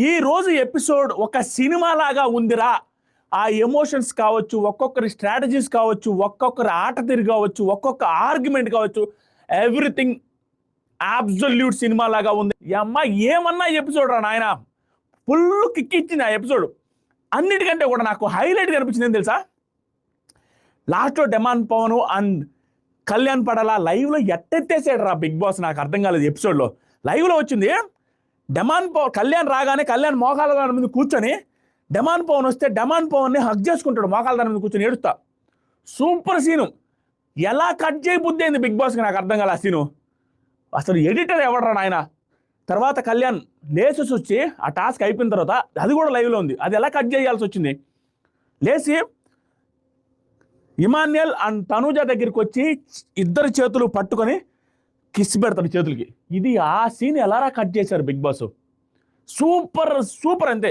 ఈ రోజు ఎపిసోడ్ ఒక సినిమా లాగా ఉందిరా. ఆ ఎమోషన్స్ కావచ్చు, ఒక్కొక్కరి స్ట్రాటజీస్ కావచ్చు, ఒక్కొక్కరి ఆట తిరిగి కావచ్చు, ఒక్కొక్క ఆర్గ్యుమెంట్ కావచ్చు, ఎవ్రీథింగ్ అబ్సల్యూట్ సినిమా లాగా ఉంది. ఈ అమ్మ ఏమన్నా ఎపిసోడ్ రా నాయన, ఫుల్ కిక్ ఇచ్చింది ఆ ఎపిసోడ్. అన్నిటికంటే కూడా నాకు హైలైట్ కనిపించింది ఏం తెలుసా, లాస్ట్లో డెమాన్ పవన్ అండ్ కళ్యాణ్ పడాల లైవ్లో ఎట్టెత్తేసాడు రా బిగ్ బాస్. నాకు అర్థం కాలేదు ఎపిసోడ్లో. లైవ్లో వచ్చింది డెమాన్ పవన్, కళ్యాణ్ రాగానే కళ్యాణ్ మోకాళ్ళ దాని మీద కూర్చొని, డెమాన్ పవన్ వస్తే డెమాన్ పవన్ని హక్ చేసుకుంటాడు మోకాళ్ళ దాని మీద కూర్చొని ఏడుస్తా. Super scene. ఎలా కట్ చేయబుద్ధి అయింది బిగ్ బాస్కి నాకు అర్థం కాలే ఆ సీను. అసలు ఎడిటర్ ఎవడరా నాయన. తర్వాత కళ్యాణ్ లేచేసి వచ్చి ఆ టాస్క్ అయిపోయిన తర్వాత అది కూడా లైవ్లో ఉంది, అది ఎలా కట్ చేయాల్సి వచ్చింది. లేచి ఇమాన్యుయల్ అండ్ తనూజ దగ్గరికి వచ్చి ఇద్దరు చేతులు పట్టుకొని కిస్ పెడతాడు చేతులకి. ఇది ఆ సీన్ ఎలారా కట్ చేశారు బిగ్ బాస్. సూపర్ సూపర్ అంతే.